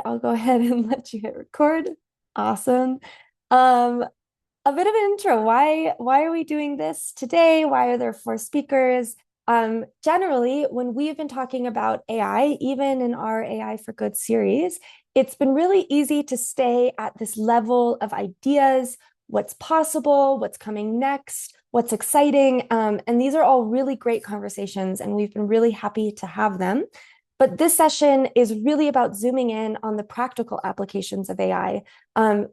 I'll go ahead and let you hit record. Awesome. Um, a bit of an intro. Why are we doing this today? Why are there four speakers? Generally, when we've been talking about AI, even in our AI for Good series, it's been really easy to stay at this level of ideas, what's possible, what's coming next, what's exciting. And these are all really great conversations, and we've been really happy to have them. But this session is really about zooming in on the practical applications of AI,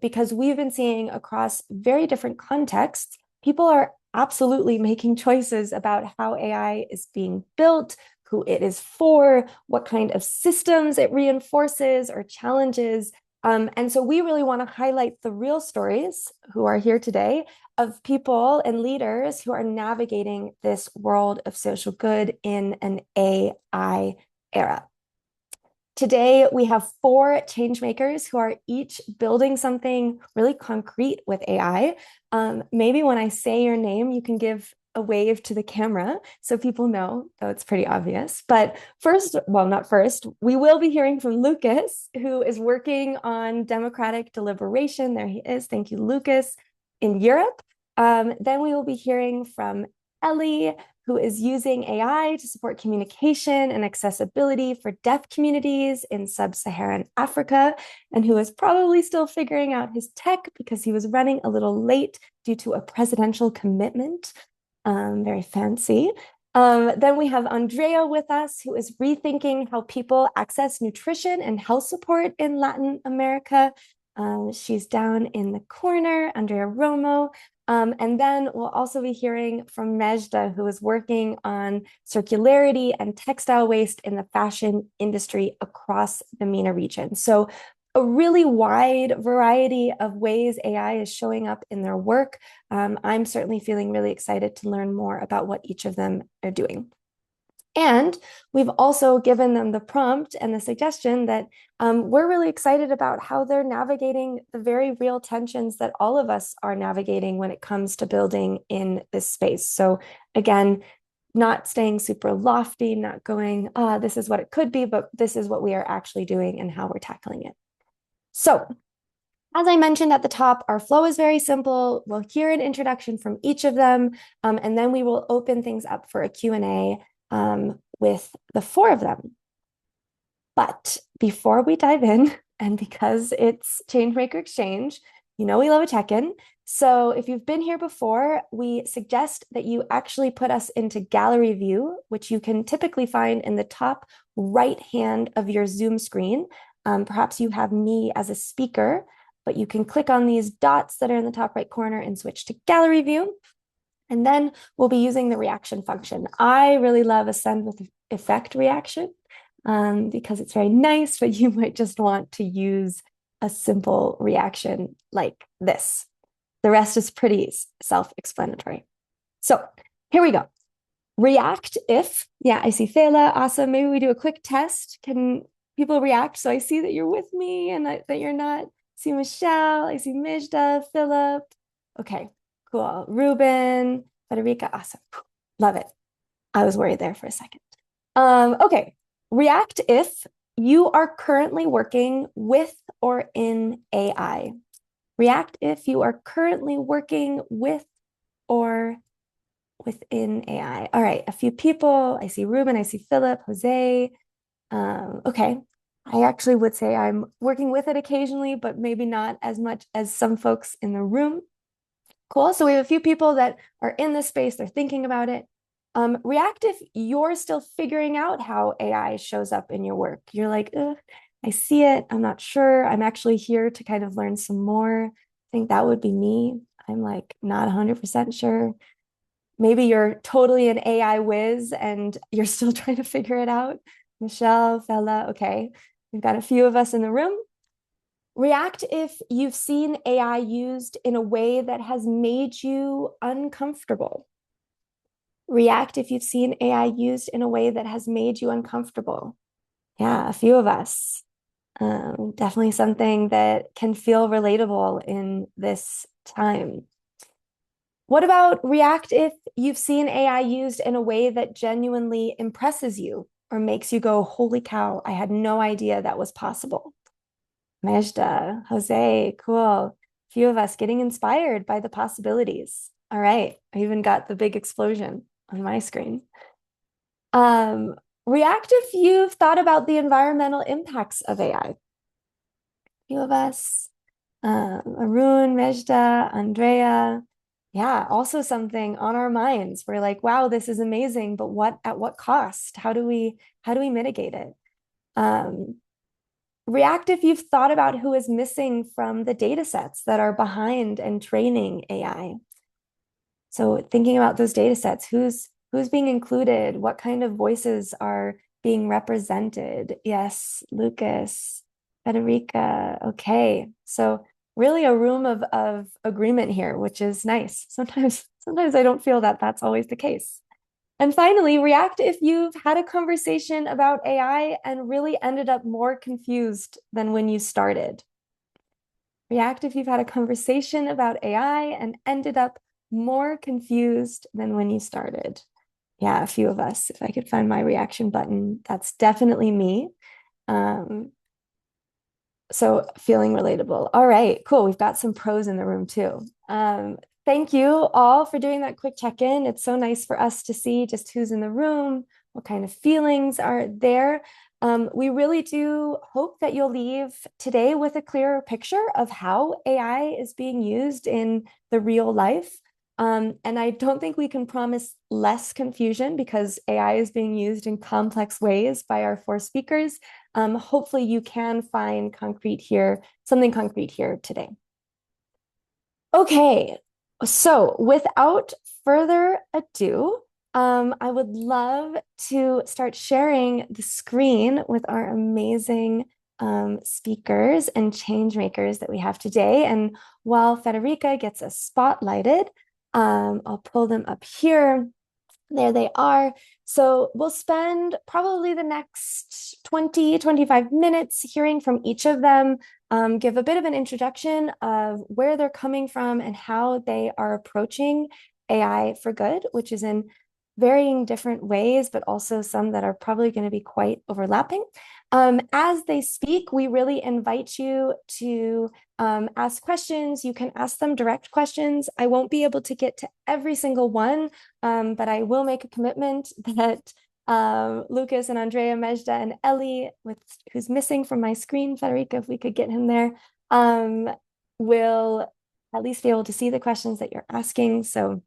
because we've been seeing across very different contexts, people are absolutely making choices about how AI is being built, who it is for, what kind of systems it reinforces or challenges. And so we really want to highlight the real stories who are here today of people and leaders who are navigating this world of social good in an AI era. Today, we have four change makers who are each building something really concrete with AI. Maybe when I say your name, you can give a wave to the camera so people know, though it's pretty obvious. But first, well, not first, we will be hearing from Lukas, who is working on democratic deliberation. There he is. Thank you, Lukas, in Europe. Then we will be hearing from Elly, who is using AI to support communication and accessibility for deaf communities in sub-Saharan Africa, and who is probably still figuring out his tech because he was running a little late due to a presidential commitment. Very fancy. Then we have Andrea with us, who is rethinking how people access nutrition and health support in Latin America. She's down in the corner, Andrea Romo. And then we'll also be hearing from Mejda, who is working on circularity and textile waste in the fashion industry across the MENA region. So a really wide variety of ways AI is showing up in their work. I'm certainly feeling really excited to learn more about what each of them are doing. And we've also given them the prompt and the suggestion that we're really excited about how they're navigating the very real tensions that all of us are navigating when it comes to building in this space. So again, not staying super lofty, not going, this is what it could be, but this is what we are actually doing and how we're tackling it. So as I mentioned at the top, our flow is very simple. We'll hear an introduction from each of them, and then we will open things up for a Q&A with the four of them. But before we dive in, and because it's Changemaker Exchange, you know we love a check-in. So if you've been here before, we suggest that you actually put us into gallery view, which you can typically find in the top right hand of your Zoom screen. Perhaps you have me as a speaker, but you can click on these dots that are in the top right corner and switch to gallery view. And then we'll be using the reaction function. I really love a send with effect reaction because it's very nice, but you might just want to use a simple reaction like this. The rest is pretty self-explanatory. So here we go. React if, yeah, I see Thela, awesome. Maybe we do a quick test. Can people react? So I see that you're with me and that you're not. I see Michelle, I see Mejda, Philip. Okay. Cool. Ruben, Federica, awesome. Love it. I was worried there for a second. Okay. React if you are currently working with or in AI. React if you are currently working with or within AI. All right. A few people. I see Ruben. I see Philip, Jose. Okay. I actually would say I'm working with it occasionally, but maybe not as much as some folks in the room. Cool. So we have a few people that are in this space. They're thinking about it. React if you're still figuring out how AI shows up in your work. You're like, I see it. I'm not sure. I'm actually here to kind of learn some more. I think that would be me. I'm like not 100% sure. Maybe you're totally an AI whiz and you're still trying to figure it out. Michelle, Fella, okay. We've got a few of us in the room. React if you've seen AI used in a way that has made you uncomfortable. React if you've seen AI used in a way that has made you uncomfortable. Yeah, a few of us. Definitely something that can feel relatable in this time. What about react if you've seen AI used in a way that genuinely impresses you or makes you go, holy cow, I had no idea that was possible? Mejda, Jose, cool. Few of us getting inspired by the possibilities. All right, I even got the big explosion on my screen. Um, React if you've thought about the environmental impacts of AI. Few of us, Arun, Mejda, Andrea. Yeah, also something on our minds. We're like, wow, this is amazing, but at what cost? How do we mitigate it? Um, React if you've thought about who is missing from the data sets that are behind and training AI. So thinking about those data sets, who's being included, what kind of voices are being represented? Yes, Lukas, Federica. Okay. So really a room of agreement here, which is nice. Sometimes I don't feel that that's always the case. And finally, react if you've had a conversation about AI and really ended up more confused than when you started. React if you've had a conversation about AI and ended up more confused than when you started. Yeah, a few of us. If I could find my reaction button, that's definitely me. Um, so feeling relatable. All right, cool. We've got some pros in the room too. Thank you all for doing that quick check-in. It's so nice for us to see just who's in the room, what kind of feelings are there. We really do hope that you'll leave today with a clearer picture of how AI is being used in the real life. And I don't think we can promise less confusion because AI is being used in complex ways by our four speakers. Hopefully you can find something concrete here today. Okay, so without further ado, I would love to start sharing the screen with our amazing speakers and change makers that we have today. And while Federica gets us spotlighted, I'll pull them up here. There they are. So we'll spend probably the next 20, 25 minutes hearing from each of them, give a bit of an introduction of where they're coming from and how they are approaching AI for good, which is in varying different ways, but also some that are probably going to be quite overlapping. As they speak, we really invite you to ask questions. You can ask them direct questions. I won't be able to get to every single one, but I will make a commitment that Lukas and Andrea, Mejda, and Elly, who's missing from my screen, Federica, if we could get him there, will at least be able to see the questions that you're asking. So,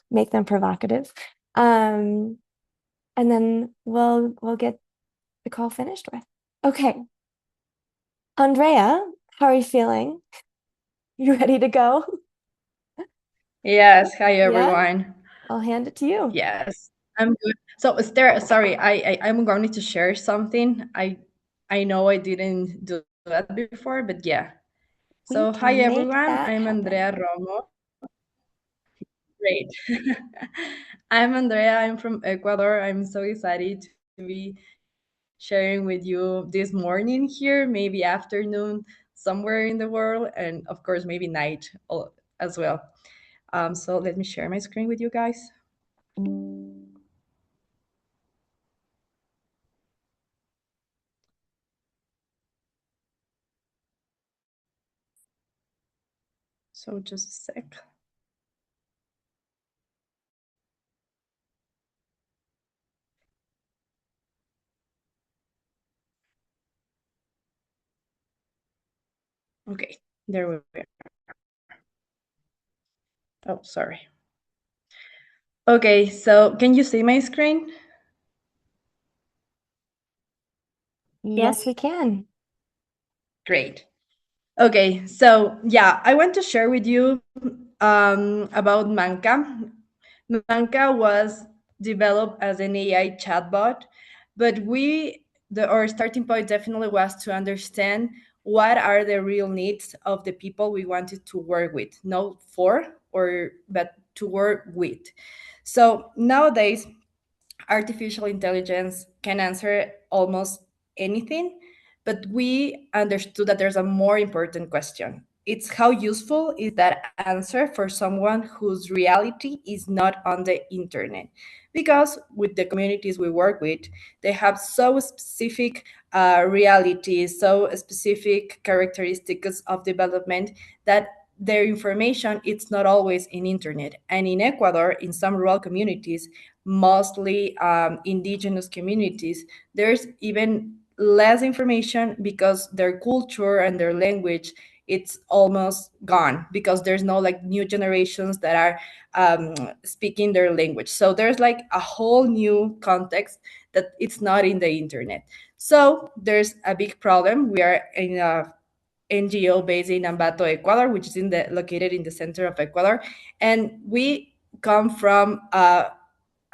make them provocative. And then we'll get the call finished with. Okay. Andrea, how are you feeling? You ready to go? Yes, hi Yeah, everyone. I'll hand it to you. Yes, I'm good. So is there, sorry, I'm going to share something. I know I didn't do that before, but yeah. We So hi can make everyone, that I'm Andrea happen. Romo. Great. I'm Andrea, I'm from Ecuador. I'm so excited to be sharing with you this morning here, maybe afternoon somewhere in the world, and of course maybe night as well. So let me share my screen with you guys. So just a sec. Okay, there we are. Oh, sorry. Okay, so can you see my screen? Yes, we can. Great. Okay, so yeah, I want to share with you about MANKA. MANKA was developed as an AI chatbot, but our starting point definitely was to understand what are the real needs of the people we wanted to work with, not for or but to work with. So nowadays, artificial intelligence can answer almost anything, but we understood that there's a more important question. It's how useful is that answer for someone whose reality is not on the internet? Because with the communities we work with, they have so specific realities, so specific characteristics of development that their information it's not always in internet. And in Ecuador, in some rural communities, mostly indigenous communities, there's even less information because their culture and their language it's almost gone because there's no like new generations that are speaking their language. So there's like a whole new context that it's not in the internet. So there's a big problem. We are in a NGO based in Ambato, Ecuador, which is located in the center of Ecuador, and we come from a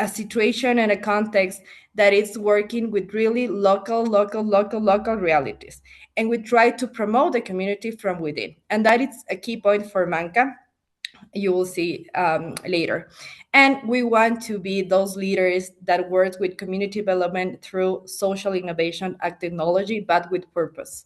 situation and a context that is working with really local realities, and we try to promote the community from within, and that is a key point for MANKA. You will see later. And we want to be those leaders that work with community development through social innovation and technology, but with purpose.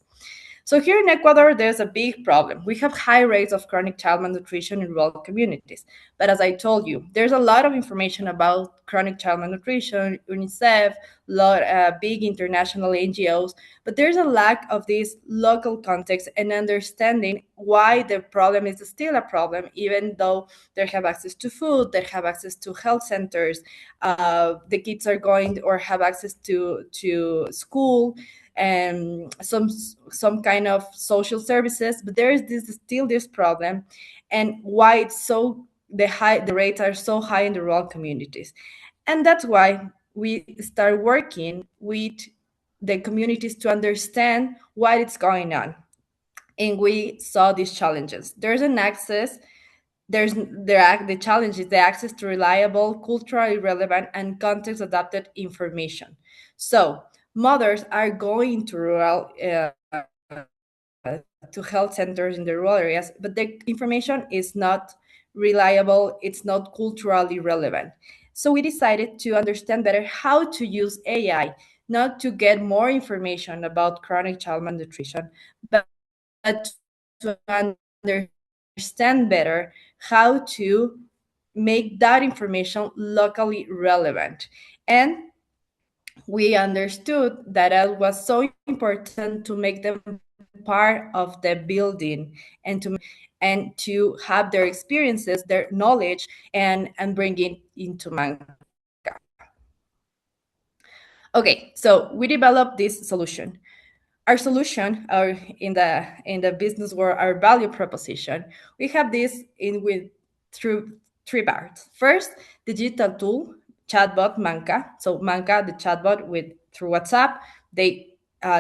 So here in Ecuador, there's a big problem. We have high rates of chronic child malnutrition in rural communities. But as I told you, there's a lot of information about chronic child malnutrition, UNICEF, big international NGOs, but there's a lack of this local context and understanding why the problem is still a problem, even though they have access to food, they have access to health centers, the kids are going or have access to school and some kind of social services, but there is this still this problem, and why it's so the rates are so high in the rural communities. And that's why we start working with the communities to understand what is going on. And we saw these challenges. There's an access the challenge is the access to reliable, culturally relevant, and context adapted information. So mothers are going to rural to health centers in the rural areas, but the information is not reliable, it's not culturally relevant. So we decided to understand better how to use AI, not to get more information about chronic child malnutrition, but to understand better how to make that information locally relevant. And we understood that it was so important to make them part of the building and to have their experiences, their knowledge, and bring it into MANKA. Okay, so we developed this solution. Our solution, or in the business world, our value proposition, we have this in with through three parts. First, the digital tool chatbot MANKA. So MANKA, the chatbot with through WhatsApp, they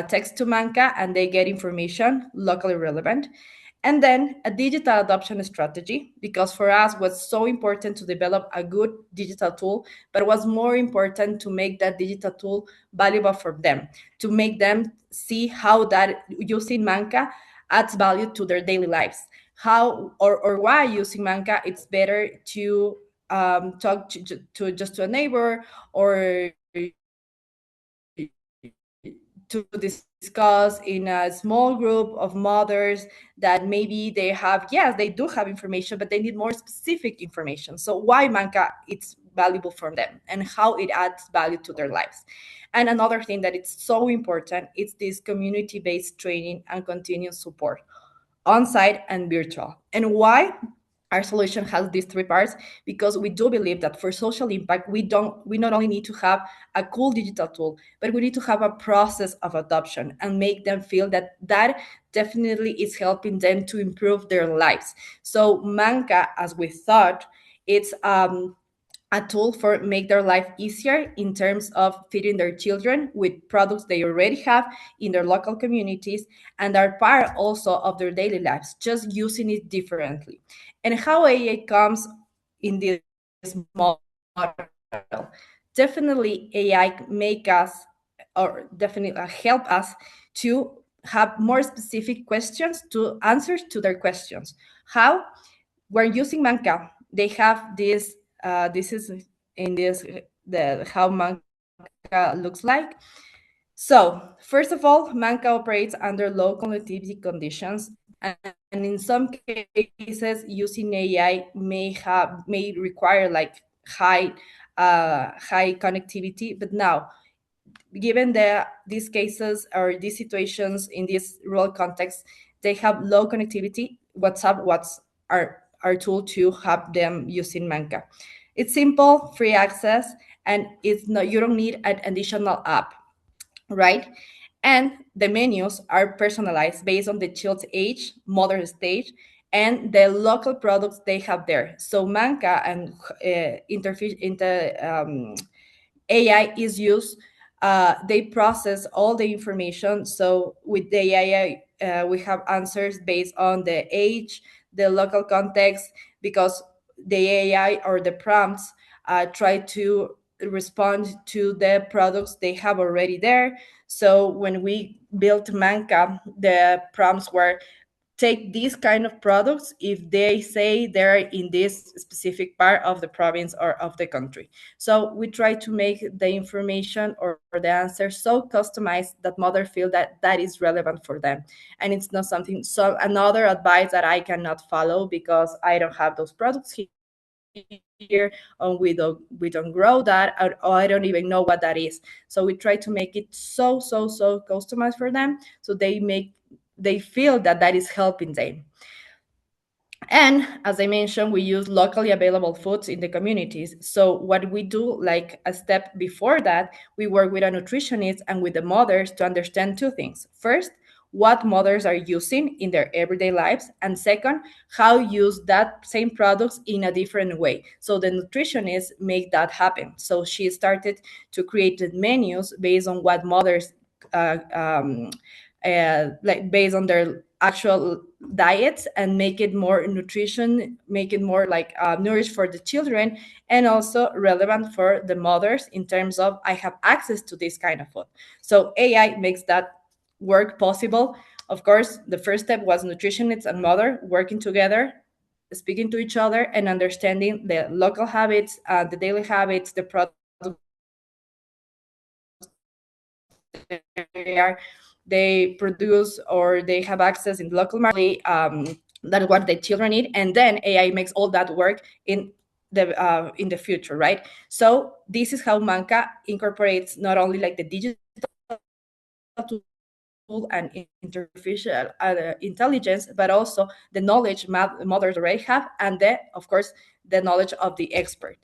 text to MANKA and they get information locally relevant. And then a digital adoption strategy, because for us was so important to develop a good digital tool, but it was more important to make that digital tool valuable for them, to make them see how that using MANKA adds value to their daily lives. How or why using MANKA it's better to talk to just to a neighbor or to discuss in a small group of mothers that maybe they have, yes, they do have information, but they need more specific information. So why MANKA it's valuable for them and how it adds value to their lives. And another thing that it's so important is this community-based training and continuous support, on-site and virtual. And why our solution has these three parts? Because we do believe that for social impact we not only need to have a cool digital tool, but we need to have a process of adoption and make them feel that that definitely is helping them to improve their lives. So MANKA, as we thought, it's a tool for make their life easier in terms of feeding their children with products they already have in their local communities and are part also of their daily lives, just using it differently. And how AI comes in this model. Definitely AI make us or definitely help us to have more specific questions to answers to their questions. How? We're using MANKA. They have this this is in this the how MANKA looks like. So first of all, MANKA operates under low connectivity conditions, and in some cases, using AI may require like high connectivity. But now given these cases or these situations in this rural context, they have low connectivity. What's our tool to have them using MANKA? It's simple, free access, and it's not, you don't need an additional app, right? And the menus are personalized based on the child's age, mother stage, and the local products they have there. So MANKA and AI is used. They process all the information. So with the AI, we have answers based on the age, the local context, because the AI or the prompts try to respond to the products they have already there. So when we built MANKA, the prompts were take these kind of products if they say they're in this specific part of the province or of the country. So we try to make the information or the answer so customized that mother feel that that is relevant for them, and it's not something, so another advice that I cannot follow because I don't have those products here, or we don't grow that, or I don't even know what that is. So we try to make it so customized for them, so they feel that that is helping them. And as I mentioned, we use locally available foods in the communities. So what we do, like a step before that, we work with a nutritionist and with the mothers to understand two things. First, what mothers are using in their everyday lives, and second, how use that same products in a different way. So the nutritionist make that happen. So she started to create the menus based on what mothers uh, um, like based on their actual diets, and make it more nutrition, make it more like nourished for the children, and also relevant for the mothers in terms of I have access to this kind of food. So AI makes that work possible. Of course, the first step was nutritionists and mother working together, speaking to each other and understanding the local habits, the daily habits, the products they produce or they have access in local market. That's what the children need, and then AI makes all that work in the future, right? So this is how MANKA incorporates not only like the digital tool and artificial intelligence, but also the knowledge mothers already have, and of course the knowledge of the expert.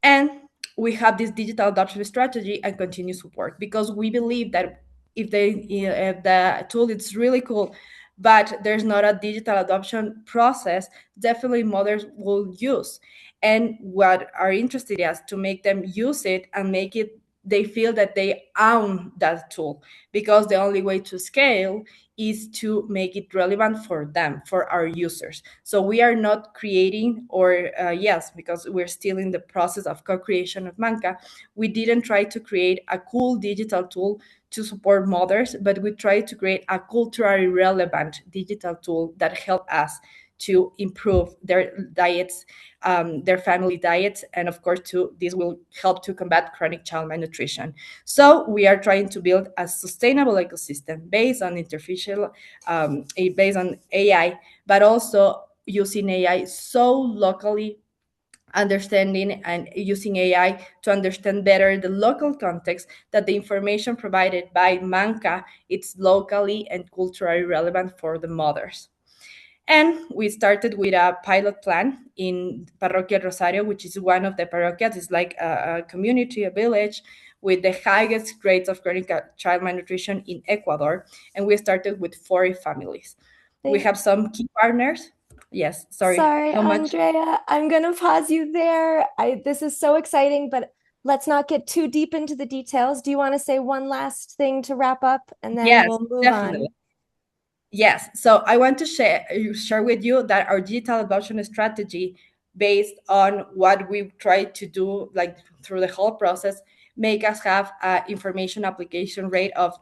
And we have this digital adoption strategy and continuous support, because we believe that if the tool is really cool, but there's not a digital adoption process, definitely mothers will use. And what are interested is to make them use it and make it they feel that they own that tool, because the only way to scale is to make it relevant for them, for our users. So we are not creating, or yes, because we're still in the process of co-creation of MANKA, we didn't try to create a cool digital tool to support mothers, but we tried to create a culturally relevant digital tool that help us to improve their diets, their family diets, and of course, this will help to combat chronic child malnutrition. So we are trying to build a sustainable ecosystem based on based on AI, but also using AI so locally, understanding and using AI to understand better the local context, that the information provided by MANKA it's locally and culturally relevant for the mothers. And we started with a pilot plan in Parroquia Rosario, which is one of the parroquias. It's like a community, a village with the highest rates of chronic child malnutrition in Ecuador. And we started with 40 families. We Thank have some key partners. Yes, sorry, Sorry, how much? Andrea. I'm gonna pause you there. This is so exciting, but let's not get too deep into the details. Do you want to say one last thing to wrap up and then Yes, we'll move definitely. on? Yes. So I want to share with you that our digital adoption strategy, based on what we've tried to do, like through the whole process, make us have an information application rate of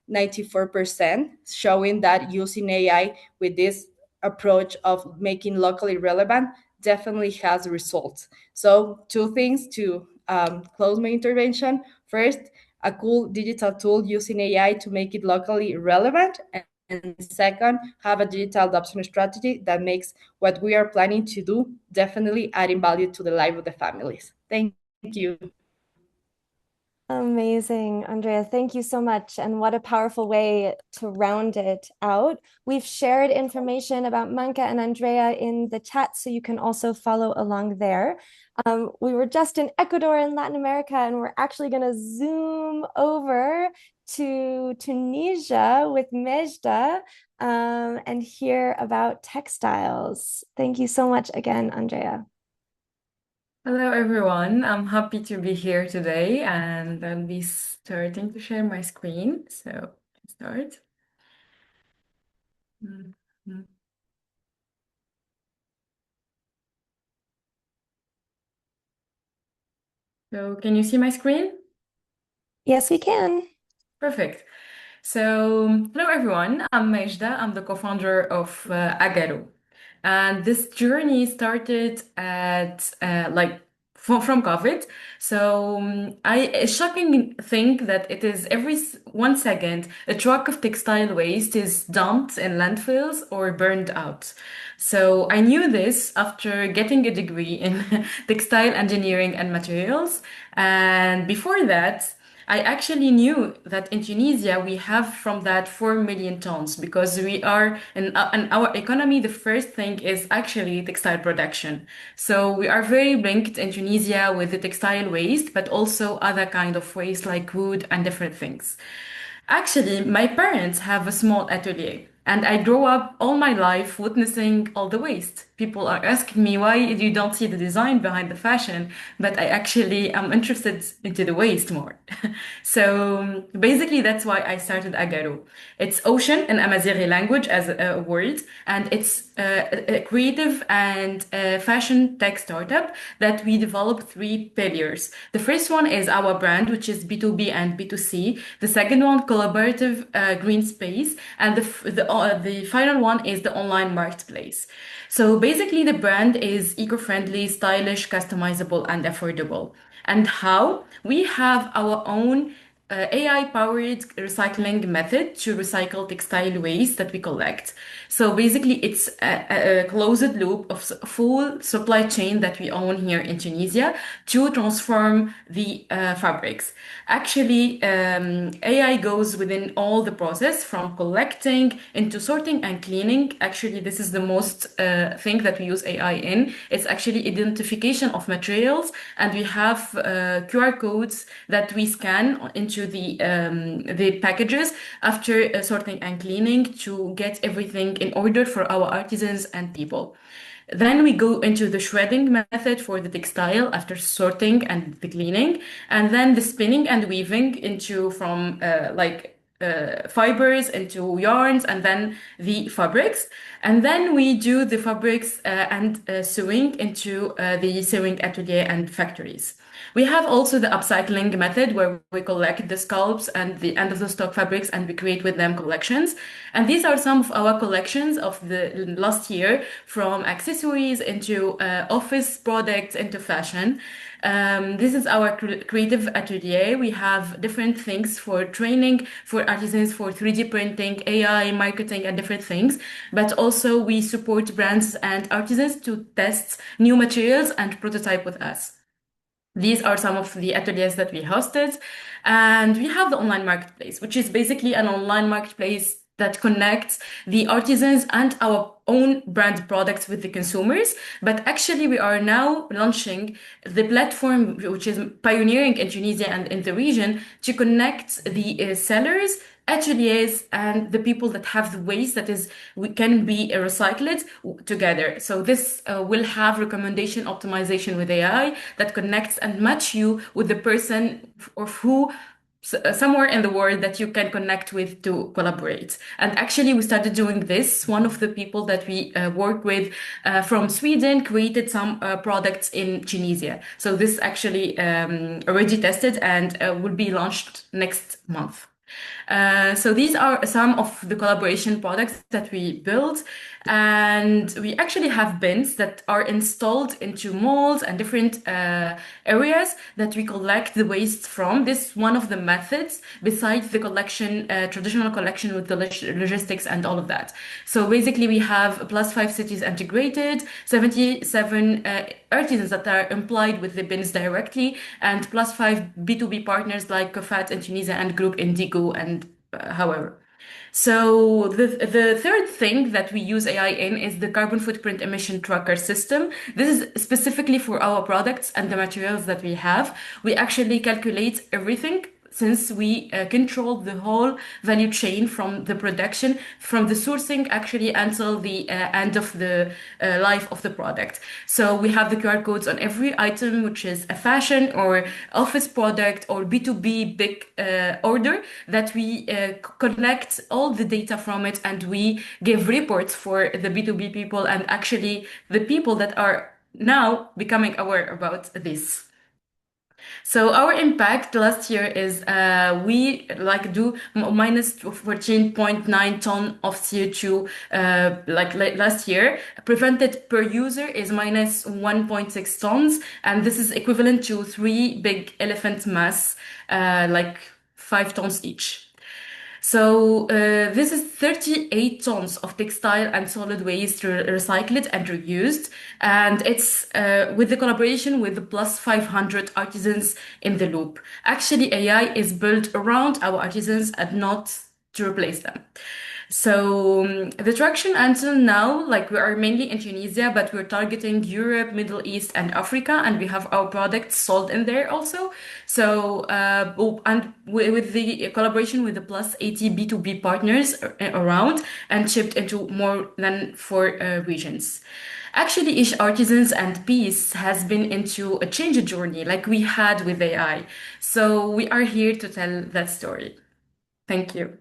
94%, showing that using AI with this approach of making locally relevant definitely has results. So two things to close my intervention. First, a cool digital tool using AI to make it locally relevant, and second, have a digital adoption strategy that makes what we are planning to do definitely adding value to the life of the families. Thank you. Amazing, Andrea. Thank you so much. And what a powerful way to round it out. We've shared information about MANKA and Andrea in the chat, so you can also follow along there. We were just in Ecuador in Latin America, and we're actually going to zoom over to Tunisia with Mejda and hear about textiles. Thank you so much again, Andrea. Hello, everyone. I'm happy to be here today, and I'll be starting to share my screen. So, let's start. Mhm. So, can you see my screen? Yes, we can. Perfect. So, hello everyone. I'm Mejda. I'm the co-founder of AGARUW. And this journey started at from COVID. So it's shocking to think that it is every 1 second a truck of textile waste is dumped in landfills or burned out. So I knew this after getting a degree in textile engineering and materials. And before that, I actually knew that in Tunisia we have from that 4 million tons because we are in our economy, the first thing is actually textile production. So we are very linked in Tunisia with the textile waste, but also other kind of waste like wood and different things. Actually, my parents have a small atelier, and I grew up all my life witnessing all the waste. People are asking me why you don't see the design behind the fashion, but I actually am interested into the waste more. So basically, that's why I started AGARUW. It's ocean in Amazighi language as a word, and it's a creative and fashion tech startup that we developed three pillars. The first one is our brand, which is B2B and B2C. The second one, collaborative green space, and the final one is the online marketplace. So basically, the brand is eco-friendly, stylish, customizable, and affordable. And how? We have our own AI-powered recycling method to recycle textile waste that we collect. So basically, it's a closed loop of full supply chain that we own here in Tunisia to transform the fabrics. Actually, AI goes within all the process from collecting into sorting and cleaning. Actually, this is the most thing that we use AI in. It's actually identification of materials, and we have QR codes that we scan into the packages after sorting and cleaning to get everything in order for our artisans and people. Then we go into the shredding method for the textile after sorting and the cleaning, and then the spinning and weaving into from fibers into yarns and then the fabrics. And then we do the fabrics and sewing into the sewing atelier and factories. We have also the upcycling method where we collect the scalps and the end of the stock fabrics and we create with them collections. And these are some of our collections of the last year from accessories into office products into fashion. This is our creative atelier. We have different things for training, for artisans, for 3D printing, AI, marketing, and different things. But also we support brands and artisans to test new materials and prototype with us. These are some of the ateliers that we hosted. And we have the online marketplace, which is basically an online marketplace that connects the artisans and our own brand products with the consumers. But actually, we are now launching the platform, which is pioneering in Tunisia and in the region, to connect the sellers, ateliers, and the people that have the waste that is we can be recycled together. So this will have recommendation optimization with AI that connects and match you with the person of who somewhere in the world that you can connect with to collaborate. And actually, we started doing this. One of the people that we work with from Sweden created some products in Tunisia. So this actually already tested and will be launched next month. So these are some of the collaboration products that we build. And we actually have bins that are installed into malls and different areas that we collect the waste from. This is one of the methods besides the collection, traditional collection with the logistics and all of that. So basically, we have plus five cities integrated, 77 artisans that are employed with the bins directly, and plus five B2B partners like Kofat in Tunisia and Group Indigo and however. So the third thing that we use AI in is the carbon footprint emission tracker system. This is specifically for our products and the materials that we have. We actually calculate everything since we control the whole value chain from the production, from the sourcing actually until the end of the life of the product. So we have the QR codes on every item, which is a fashion or office product or B2B big order that we collect all the data from it and we give reports for the B2B people and actually the people that are now becoming aware about this. So our impact last year is we like do minus 14.9 ton of CO2 last year. Prevented per user is minus 1.6 tons, and this is equivalent to three big elephant mass, like 5 tons each. So this is 38 tons of textile and solid waste recycled and reused, and it's with the collaboration with the plus 500 artisans in the loop. Actually, AI is built around our artisans and not to replace them. So the traction until now, like we are mainly in Tunisia, but we're targeting Europe, Middle East, and Africa, and we have our products sold in there also. So with the collaboration with the plus 80 B2B partners around and shipped into more than four regions. Actually, each artisans and piece has been into a change journey like we had with AI. So we are here to tell that story. Thank you.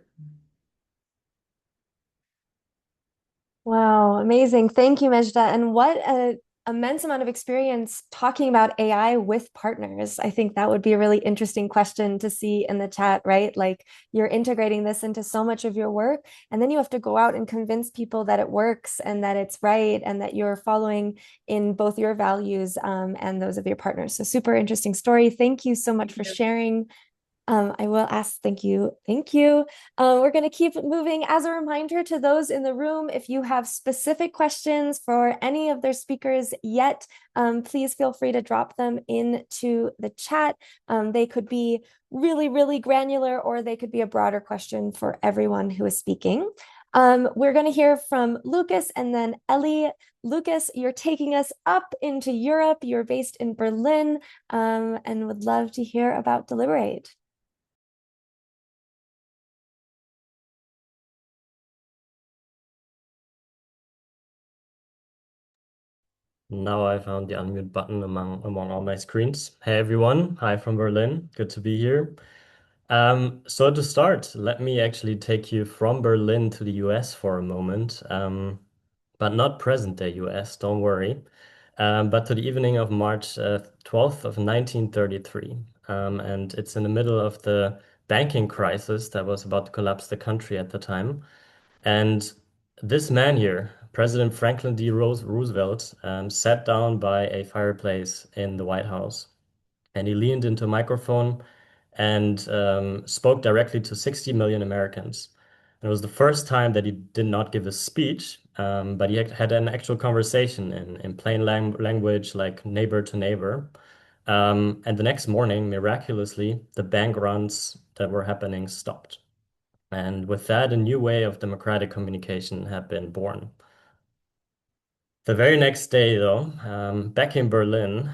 Wow, amazing. Thank you, Mejda. And what an immense amount of experience talking about AI with partners. I think that would be a really interesting question to see in the chat, right? Like you're integrating this into so much of your work, and then you have to go out and convince people that it works and that it's right and that you're following in both your values and those of your partners. So super interesting story. Thank you so much for sharing. I will ask, thank you, thank you. We're going to keep moving. As a reminder to those in the room, if you have specific questions for any of their speakers yet, please feel free to drop them into the chat. They could be really, really granular, or they could be a broader question for everyone who is speaking. We're going to hear from Lukas and then Elly. Lukas, you're taking us up into Europe. You're based in Berlin, and would love to hear about Deliberaide. Now I found the unmute button among all my screens. Hey everyone, hi from Berlin. Good to be here. So to start, let me actually take you from Berlin to the US for a moment, but not present day US, don't worry, but to the evening of March 12th of 1933. And it's in the middle of the banking crisis that was about to collapse the country at the time. And this man here, President Franklin D. Roosevelt, sat down by a fireplace in the White House, and he leaned into a microphone and spoke directly to 60 million Americans. And it was the first time that he did not give a speech, but he had an actual conversation in plain language, like neighbor to neighbor. And the next morning, miraculously, the bank runs that were happening stopped. And with that, a new way of democratic communication had been born. The very next day, though, back in Berlin,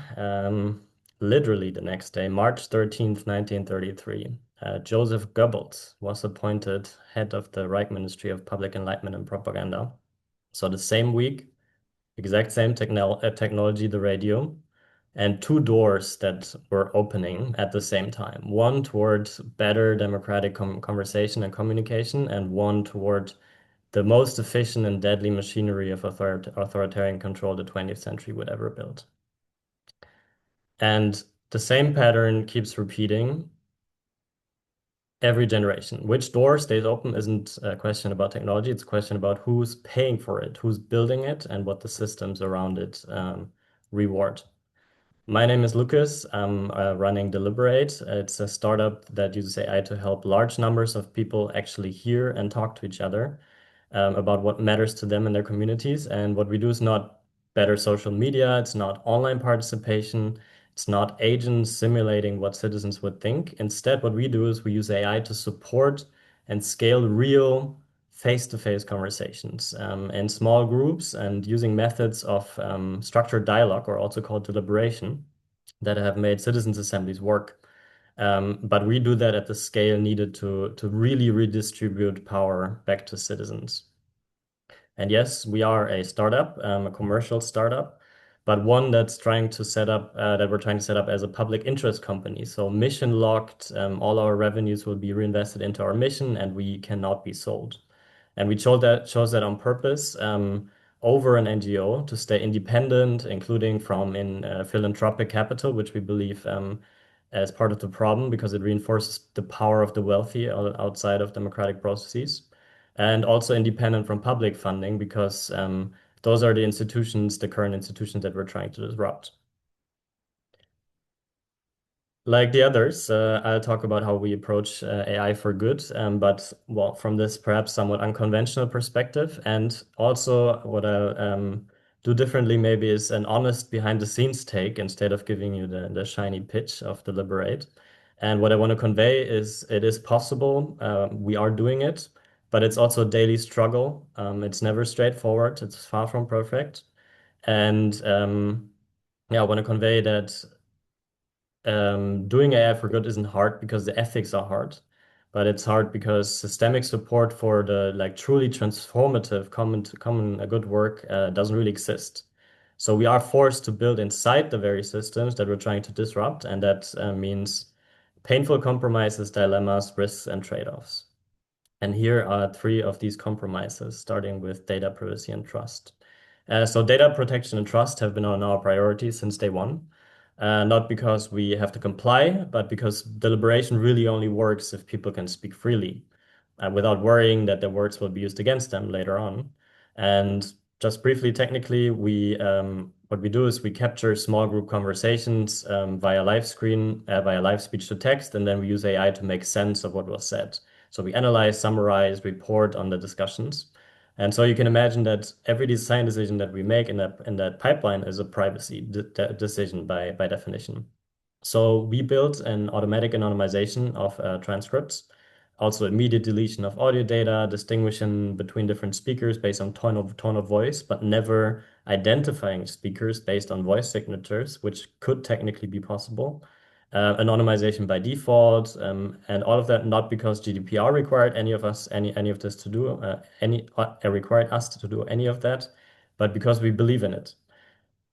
literally the next day, March 13th, 1933, Joseph Goebbels was appointed head of the Reich Ministry of Public Enlightenment and Propaganda. So the same week, exact same technology, the radio, and two doors that were opening at the same time. One towards better democratic conversation and communication, and one toward the most efficient and deadly machinery of authoritarian control the 20th century would ever build. And the same pattern keeps repeating every generation. Which door stays open isn't a question about technology, it's a question about who's paying for it, who's building it, and what the systems around it reward. My name is Lukas. I'm running Deliberaide. It's a startup that uses AI to help large numbers of people actually hear and talk to each other about what matters to them in their communities. And what we do is not better social media, it's not online participation, it's not agents simulating what citizens would think. Instead, what we do is we use AI to support and scale real face-to-face conversations in small groups and using methods of structured dialogue, or also called deliberation, that have made citizens' assemblies work. But we do that at the scale needed to really redistribute power back to citizens. And yes, we are a startup, a commercial startup, but one that's trying to set up, that we're trying to set up as a public interest company. So mission locked, all our revenues will be reinvested into our mission and we cannot be sold. And we chose that on purpose over an NGO to stay independent, including from in philanthropic capital, which we believe as part of the problem because it reinforces the power of the wealthy outside of democratic processes, and also independent from public funding because those are the institutions, the current institutions that we're trying to disrupt. Like the others, I'll talk about how we approach AI for good, but well, from this perhaps somewhat unconventional perspective. And also what I'll do differently maybe is an honest behind the scenes take instead of giving you the shiny pitch of Deliberaide. And what I want to convey is it is possible, we are doing it, but it's also a daily struggle. It's never straightforward, it's far from perfect. And yeah, I want to convey that doing AI for good isn't hard because the ethics are hard, but it's hard because systemic support for the like truly transformative common good work doesn't really exist. So we are forced to build inside the very systems that we're trying to disrupt, and that means painful compromises, dilemmas, risks, and trade-offs. And here are three of these compromises, starting with data privacy and trust. So data protection and trust have been on our priority since day one. Not because we have to comply, but because deliberation really only works if people can speak freely, without worrying that their words will be used against them later on. And just briefly, technically, what we do is we capture small group conversations via live speech to text, and then we use AI to make sense of what was said. So we analyze, summarize, report on the discussions. And so you can imagine that every design decision that we make in that pipeline is a privacy decision by definition. So we built an automatic anonymization of transcripts, also immediate deletion of audio data, distinguishing between different speakers based on tone of voice, but never identifying speakers based on voice signatures, which could technically be possible. Anonymization by default, and all of that not because GDPR required any of this to do required us to do any of that, but because we believe in it.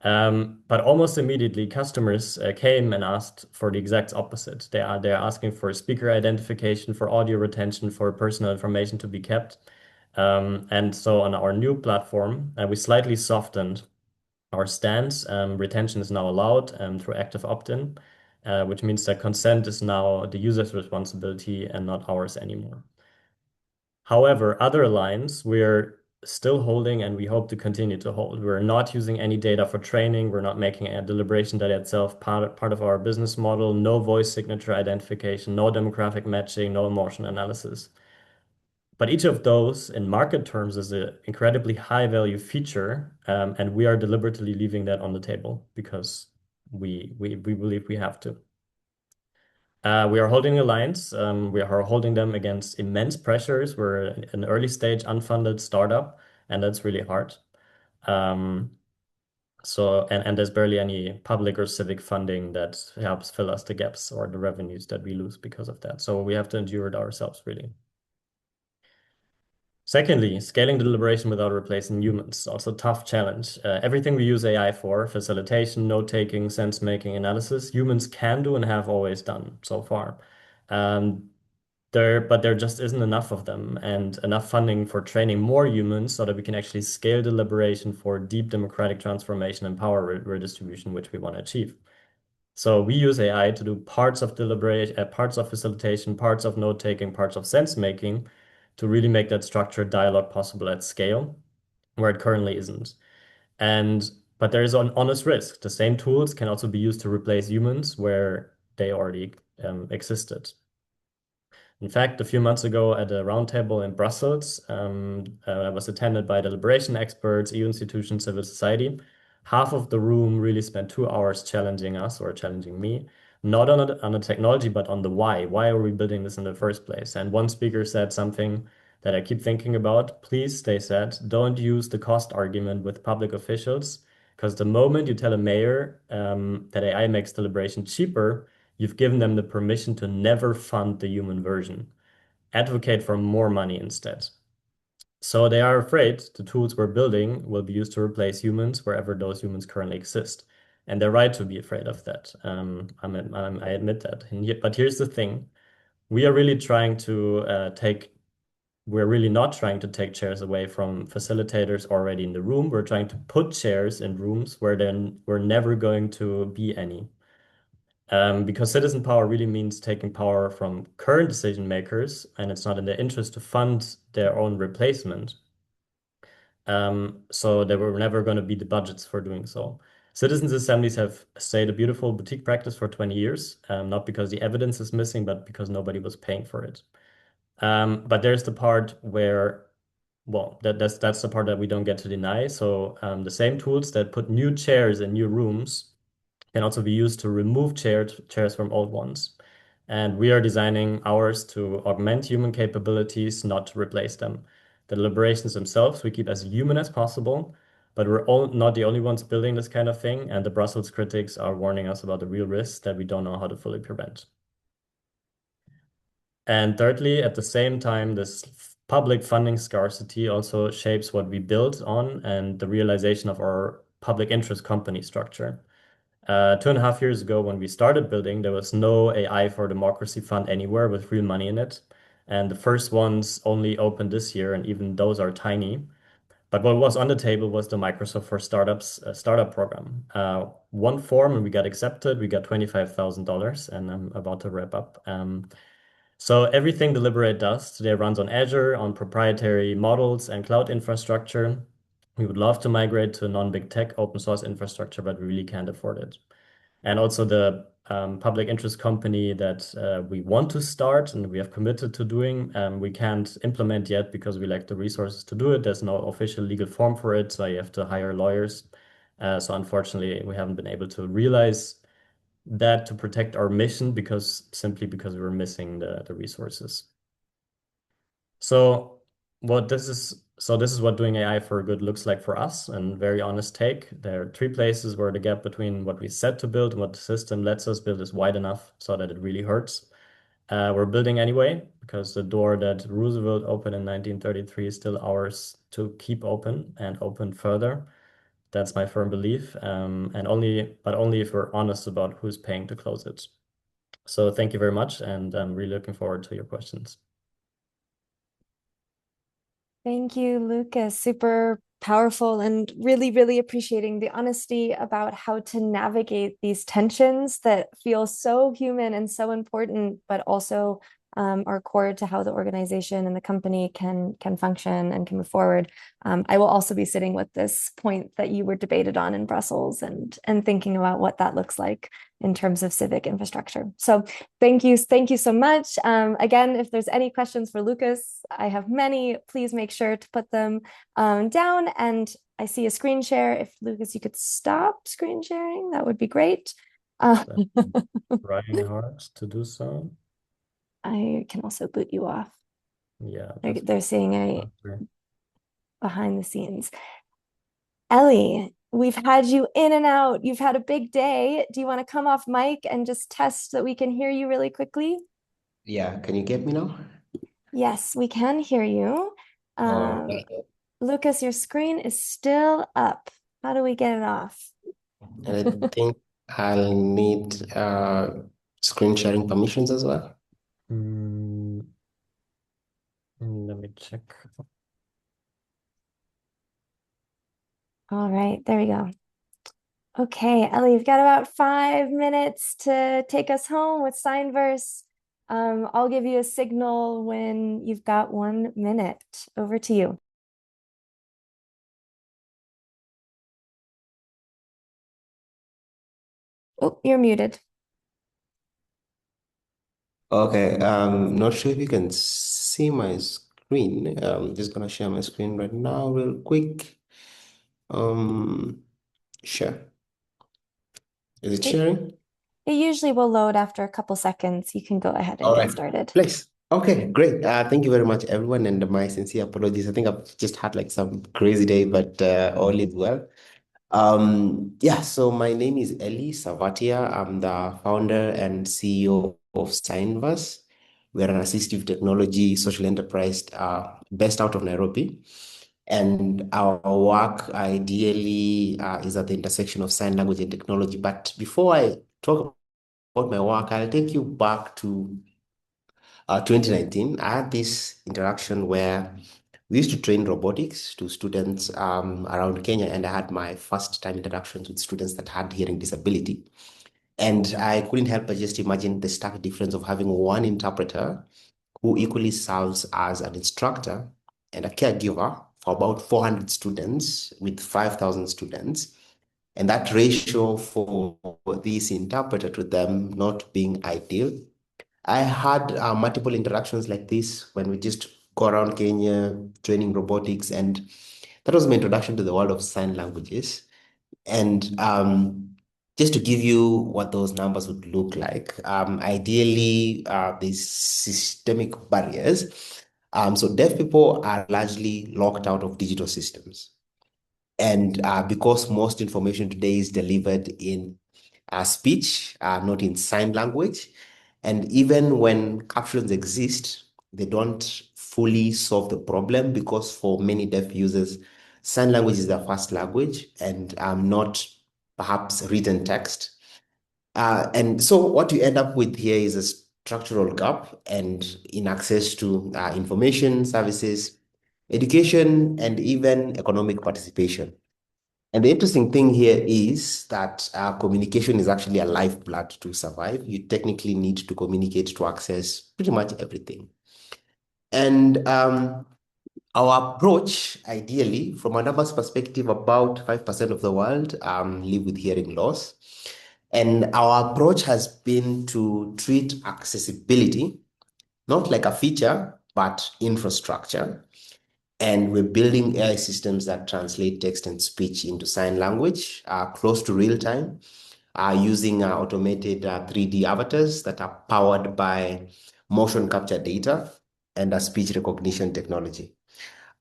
But almost immediately, customers came and asked for the exact opposite. They're asking for speaker identification, for audio retention, for personal information to be kept. And so on our new platform, we slightly softened our stance. Retention is now allowed through active opt-in, which means that consent is now the user's responsibility and not ours anymore. However, other lines we're still holding and we hope to continue to hold. We're not using any data for training. We're not making a deliberation data itself part of our business model. No voice signature identification, no demographic matching, no emotion analysis. But each of those in market terms is an incredibly high value feature. And we are deliberately leaving that on the table because we believe we have to. We are holding the lines. We are holding them against immense pressures. We're an early stage unfunded startup, and that's really hard. And there's barely any public or civic funding that helps fill us the gaps or the revenues that we lose because of that. So we have to endure it ourselves, really. Secondly, scaling the deliberation without replacing humans, also a tough challenge. Everything we use AI for, facilitation, note-taking, sense-making, analysis, humans can do and have always done so far. But there just isn't enough of them and enough funding for training more humans so that we can actually scale deliberation for deep democratic transformation and power redistribution, which we want to achieve. So we use AI to do parts of deliberation, parts of facilitation, parts of note-taking, parts of sense-making to really make that structured dialogue possible at scale, where it currently isn't. But there is an honest risk. The same tools can also be used to replace humans where they already existed. In fact, a few months ago at a roundtable in Brussels, I was attended by deliberation experts, EU institutions, civil society. Half of the room really spent 2 hours challenging us or challenging me, not on the technology, but on the why. Why are we building this in the first place? And one speaker said something that I keep thinking about. Please, they said, don't use the cost argument with public officials, because the moment you tell a mayor that AI makes deliberation cheaper, you've given them the permission to never fund the human version. Advocate for more money instead. So they are afraid the tools we're building will be used to replace humans wherever those humans currently exist. And they're right to be afraid of that. I admit that. But here's the thing. We are really trying to we're really not trying to take chairs away from facilitators already in the room. We're trying to put chairs in rooms where then we're never going to be any. Because citizen power really means taking power from current decision makers, and it's not in their interest to fund their own replacement. So there were never going to be the budgets for doing so. Citizens' assemblies have stayed a beautiful boutique practice for 20 years, not because the evidence is missing, but because nobody was paying for it. But there's the part where, well, that's the part that we don't get to deny. So the same tools that put new chairs in new rooms can also be used to remove chairs from old ones. And we are designing ours to augment human capabilities, not to replace them. The deliberations themselves we keep as human as possible, but we're not the only ones building this kind of thing, and the Brussels critics are warning us about the real risks that we don't know how to fully prevent. And thirdly, at the same time, this public funding scarcity also shapes what we build on and the realization of our public interest company structure. 2.5 years ago, when we started building, there was no AI for Democracy fund anywhere with real money in it. And the first ones only opened this year, and even those are tiny. But what was on the table was the Microsoft for Startups startup program. One form, and we got accepted. We got $25,000, and I'm about to wrap up. So everything Deliberaide does today runs on Azure, on proprietary models and cloud infrastructure. We would love to migrate to non-big tech open source infrastructure, but we really can't afford it. And also the public interest company that we want to start and we have committed to doing, we can't implement yet because we lack the resources to do it. There's no official legal form for it, so you have to hire lawyers. So unfortunately, we haven't been able to realize that to protect our mission simply because we were missing the resources. So this is what doing AI for good looks like for us, and very honest take. There are 3 places where the gap between what we set to build and what the system lets us build is wide enough so that it really hurts. We're building anyway because the door that Roosevelt opened in 1933 is still ours to keep open and open further. That's my firm belief, but only if we're honest about who's paying to close it. So thank you very much, and I'm really looking forward to your questions. Thank you, Lukas. Super powerful and really, really appreciating the honesty about how to navigate these tensions that feel so human and so important, but also are core to how the organization and the company can function and can move forward. I will also be sitting with this point that you were debated on in Brussels and thinking about what that looks like in terms of civic infrastructure. So thank you so much. Again, if there's any questions for Lukas, I have many. Please make sure to put them down. And I see a screen share. If Lukas, you could stop screen sharing, that would be great. Trying hard to do so. I can also boot you off. Yeah, they're seeing a behind the scenes. Elly, we've had you in and out. You've had a big day. Do you want to come off mic and just test that we can hear you really quickly? Yeah, can you get me now? Yes, we can hear you. Lukas, your screen is still up. How do we get it off? I think I'll need screen sharing permissions as well. Let me check. All right, there we go. Okay, Elly, you've got about 5 minutes to take us home with Signvrse. I'll give you a signal when you've got 1 minute. Over to you. Oh, you're muted. Okay, not sure if you can see my screen. Just gonna share my screen right now, real quick. Share. Is it It, sharing? it usually will load after a couple seconds. You can go ahead and All get right, started. please. Okay, great. Thank you very much, everyone, and my sincere apologies. I think I've just had like some crazy day, but all is well. Yeah, so my name is Elly Savatia. I'm the founder and CEO of Signvrse. We're an assistive technology social enterprise based out of Nairobi. And our work ideally is at the intersection of sign language and technology. But before I talk about my work, I'll take you back to 2019. I had this interaction where we used to train robotics to students around Kenya, and I had my first time interactions with students that had hearing disability. And I couldn't help but just imagine the stark difference of having one interpreter who equally serves as an instructor and a caregiver for about 400 students with 5,000 students. And that ratio for this interpreter to them not being ideal. I had multiple interactions like this when we just go around Kenya training robotics, and that was my introduction to the world of sign languages. And just to give you what those numbers would look like, ideally, these systemic barriers. So deaf people are largely locked out of digital systems. And because most information today is delivered in speech, not in sign language, and even when captions exist, they don't fully solve the problem because for many deaf users, sign language is their first language and not perhaps written text. And so what you end up with here is a structural gap and in access to information, services, education, and even economic participation. And the interesting thing here is that communication is actually a lifeblood to survive. You technically need to communicate to access pretty much everything. And our approach, ideally, from a numbers perspective, about 5% of the world live with hearing loss. And our approach has been to treat accessibility, not like a feature, but infrastructure. And we're building AI systems that translate text and speech into sign language, close to real time, using automated 3D avatars that are powered by motion capture data and a speech recognition technology.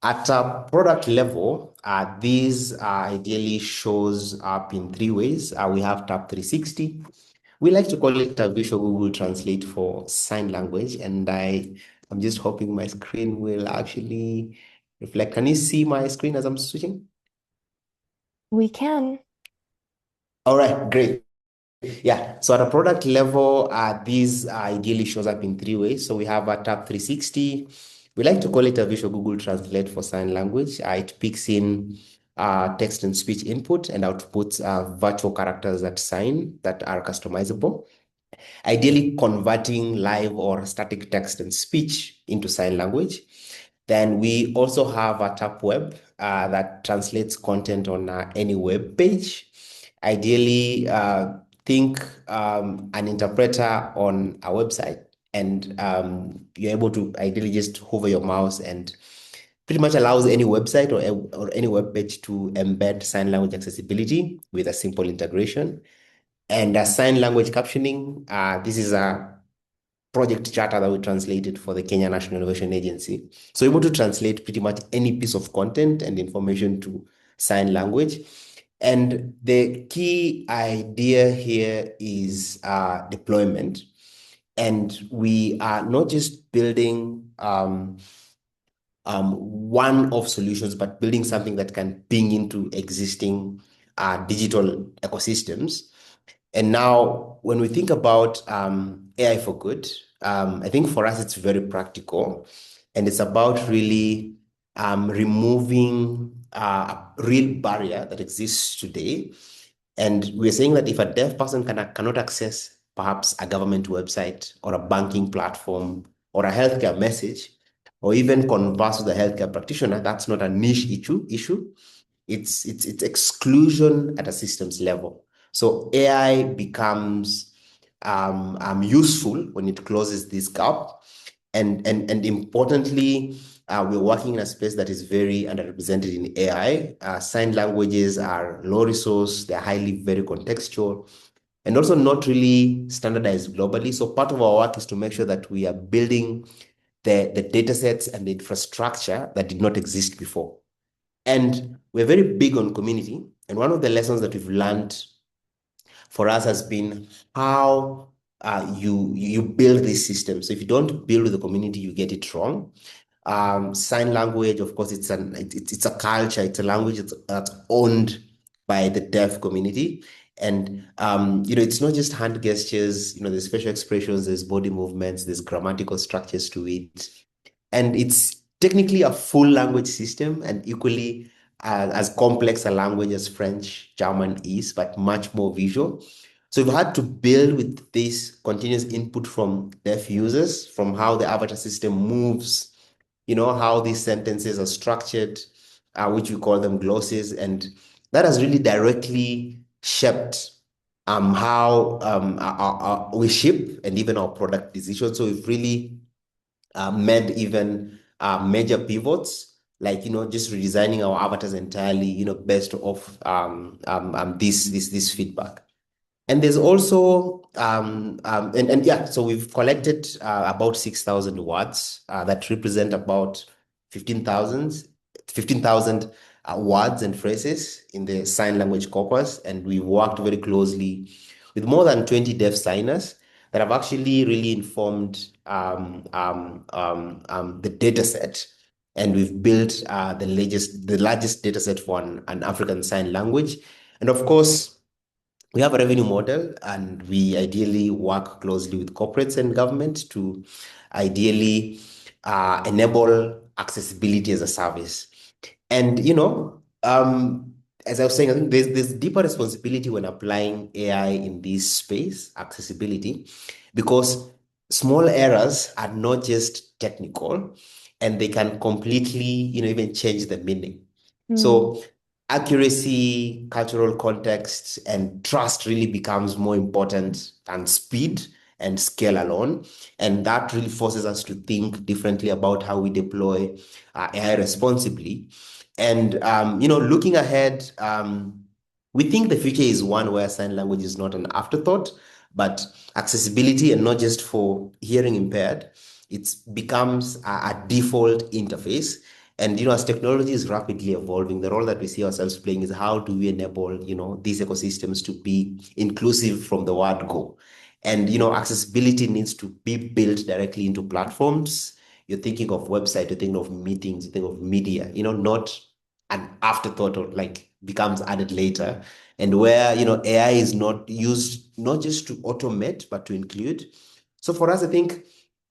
At a product level, these ideally shows up in three ways. We have Tab 360. We like to call it a visual Google Translate for sign language, and I'm just hoping my screen will actually reflect. Can you see my screen as I'm switching? We can. All right, great. Yeah, so at a product level, these ideally shows up in three ways. So we have a Tab 360. We like to call it a visual Google Translate for sign language. It picks in text and speech input and outputs virtual characters that sign that are customizable, ideally converting live or static text and speech into sign language. Then we also have a Tap Web that translates content on any web page. Ideally, think an interpreter on a website, and you're able to ideally just hover your mouse and pretty much allows any website or any web page to embed sign language accessibility with a simple integration. And sign language captioning, this is a project charter that we translated for the Kenya National Innovation Agency. So able to translate pretty much any piece of content and information to sign language. And the key idea here is deployment. And we are not just building one-off solutions, but building something that can ping into existing digital ecosystems. And now, when we think about AI for good, I think for us it's very practical, and it's about really removing a real barrier that exists today And we're saying that if a deaf person cannot access perhaps a government website or a banking platform or a healthcare message, or even converse with a healthcare practitioner, that's not a niche issue. It's exclusion at a systems level. So AI becomes useful when it closes this gap. And importantly, we're working in a space that is very underrepresented in AI. Sign languages are low resource, they're highly very contextual, and also not really standardized globally. So part of our work is to make sure that we are building the data sets and the infrastructure that did not exist before. And we're very big on community. And one of the lessons that we've learned for us has been how you build these systems. So if you don't build with the community, you get it wrong. Sign language, of course, it's a culture, it's a language that's owned by the deaf community. And it's not just hand gestures, there's facial expressions, there's body movements, there's grammatical structures to it. And it's technically a full language system and equally as complex a language as French, German is, but much more visual. So we've had to build with this continuous input from deaf users, from how the avatar system moves, how these sentences are structured, which we call them glosses. And that has really directly shaped how we ship and even our product decisions. So we've really made even major pivots, like just redesigning our avatars entirely, based off this feedback. And there's also and yeah, so we've collected about 6,000 words that represent about 15,000 words and phrases in the sign language corpus, and we worked very closely with more than 20 deaf signers that have actually really informed the data set. And we've built the largest data set for an African Sign Language. And of course, we have a revenue model, and we ideally work closely with corporates and government to ideally enable accessibility as a service. And as I was saying, I think there's deeper responsibility when applying AI in this space, accessibility, because small errors are not just technical, and they can completely, even change the meaning. So accuracy, cultural context, and trust really becomes more important than speed and scale alone. And that really forces us to think differently about how we deploy AI responsibly. And, looking ahead, we think the future is one where sign language is not an afterthought, but accessibility, and not just for hearing impaired. It becomes a default interface. And as technology is rapidly evolving, the role that we see ourselves playing is how do we enable these ecosystems to be inclusive from the word go. And accessibility needs to be built directly into platforms. You're thinking of website, you're thinking of meetings, you think of media, not an afterthought or like becomes added later. And where AI is not used not just to automate but to include. So for us, I think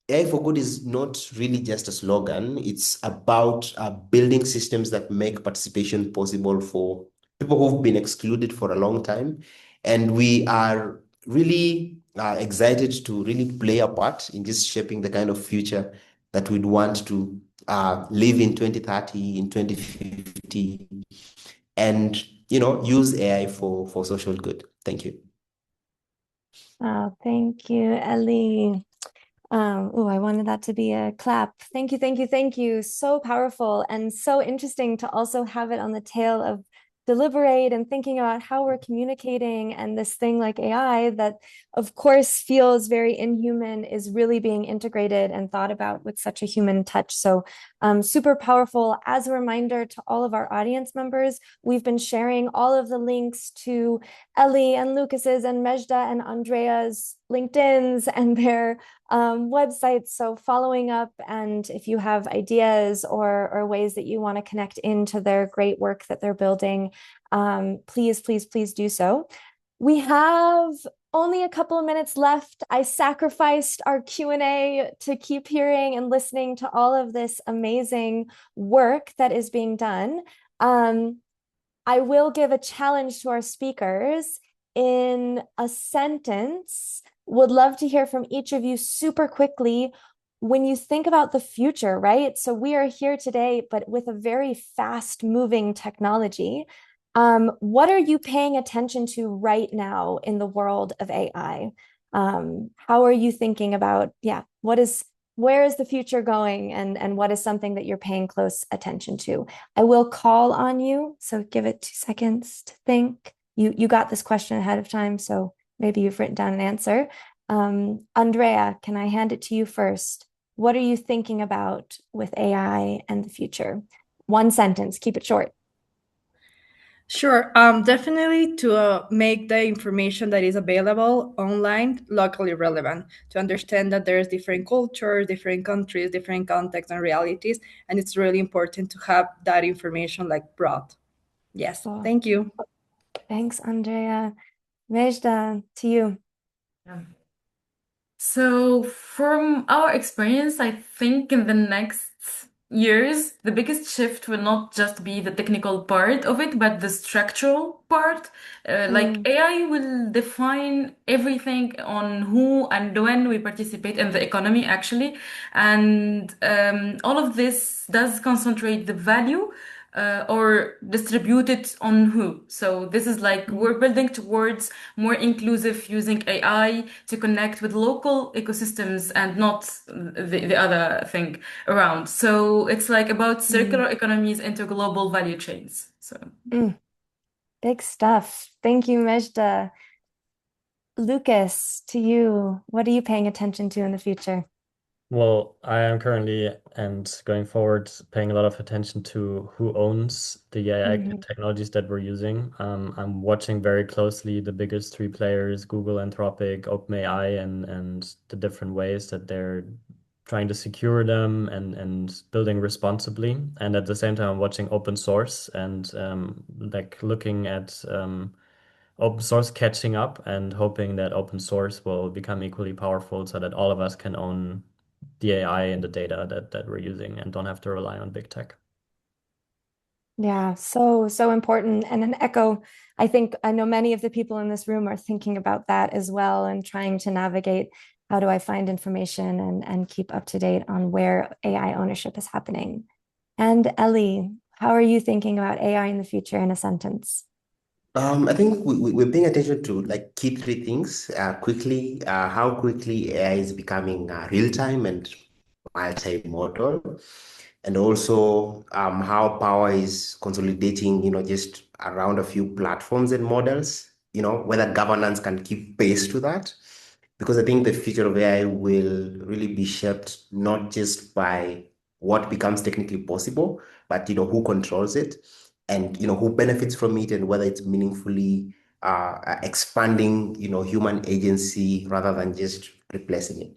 AI for Good is not really just a slogan. It's about building systems that make participation possible for people who've been excluded for a long time. And we are really excited to really play a part in just shaping the kind of future that we'd want to live in 2030, in 2050, and use AI for social good. Thank you. Oh, thank you, Elly. Oh, I wanted that to be a clap. Thank you, thank you, thank you. So powerful and so interesting to also have it on the tail of Deliberaide and thinking about how we're communicating, and this thing like AI that of course feels very inhuman is really being integrated and thought about with such a human touch. So super powerful. As a reminder to all of our audience members, we've been sharing all of the links to Elly and Lukas's and Mejda and Andrea's LinkedIn's and their websites. So following up, and if you have ideas or ways that you want to connect into their great work that they're building, please, please, please do so. We have only a couple of minutes left. I sacrificed our Q&A to keep hearing and listening to all of this amazing work that is being done. I will give a challenge to our speakers in a sentence. Would love to hear from each of you super quickly when you think about the future, right? So we are here today, but with a very fast moving technology. What are you paying attention to right now in the world of AI? How are you thinking about, where is the future going, and what is something that you're paying close attention to? I will call on you, so give it 2 seconds to think. You got this question ahead of time, so maybe you've written down an answer. Andrea, can I hand it to you first? What are you thinking about with AI and the future? 1 sentence, keep it short. Sure. Definitely to make the information that is available online locally relevant, to understand that there's different cultures, different countries, different contexts and realities, and it's really important to have that information like broad. Yes, Cool. thank you. Thanks, Andrea. Mejda, to you. Yeah. So, from our experience, I think in the next years, the biggest shift will not just be the technical part of it, but the structural part. Like Mm, AI will define everything on who and when we participate in the economy, actually. And all of this does concentrate the value or distribute it on who. So this is like mm, we're building towards more inclusive using AI to connect with local ecosystems and not the other thing around. So it's like about mm, circular economies into global value chains. So mm. Big stuff. Thank you, Mejda. Lukas, to you, what are you paying attention to in the future? Well, I am currently and going forward paying a lot of attention to who owns the AI Mhm. technologies that we're using. I'm watching very closely the biggest three players, Google, Anthropic, OpenAI, and the different ways that they're trying to secure them and building responsibly. And at the same time, I'm watching open source and like looking at open source catching up and hoping that open source will become equally powerful so that all of us can own the AI and the data that we're using and don't have to rely on big tech. Yeah, so important. And an echo, I think I know many of the people in this room are thinking about that as well and trying to navigate how do I find information and keep up to date on where AI ownership is happening. And Elly, how are you thinking about AI in the future in a sentence? I think we're paying attention to like key three things quickly, how quickly AI is becoming real time and multimodal, and also how power is consolidating, just around a few platforms and models, whether governance can keep pace to that. Because I think the future of AI will really be shaped not just by what becomes technically possible, but who controls it and who benefits from it and whether it's meaningfully expanding human agency rather than just replacing it.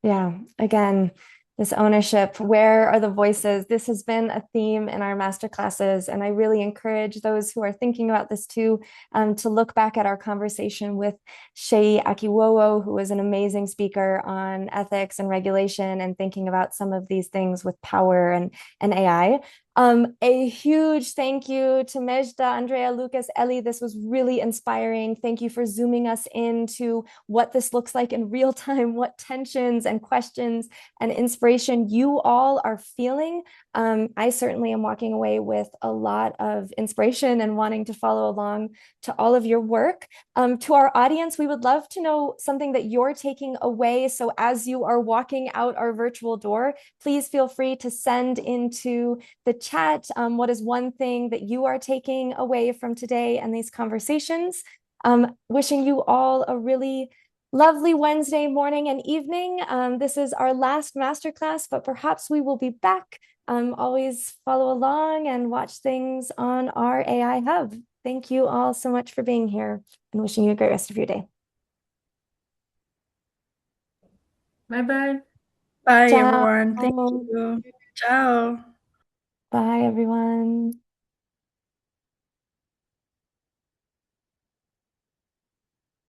Yeah, again, this ownership, where are the voices? This has been a theme in our master classes, and I really encourage those who are thinking about this too, to look back at our conversation with Seyi Akiwowo, who was an amazing speaker on ethics and regulation and thinking about some of these things with power and AI. A huge thank you to Mejda, Andrea, Lukas, Elly. This was really inspiring. Thank you for zooming us into what this looks like in real time, what tensions and questions and inspiration you all are feeling. I certainly am walking away with a lot of inspiration and wanting to follow along to all of your work. To our audience, we would love to know something that you're taking away. So as you are walking out our virtual door, please feel free to send into the chat what is one thing that you are taking away from today and these conversations. Wishing you all a really lovely Wednesday morning and evening. This is our last masterclass, but perhaps we will be back. Always follow along and watch things on our AI Hub. Thank you all so much for being here and wishing you a great rest of your day. bye bye. Bye, Ciao. everyone. Thank you. Ciao. Bye, everyone.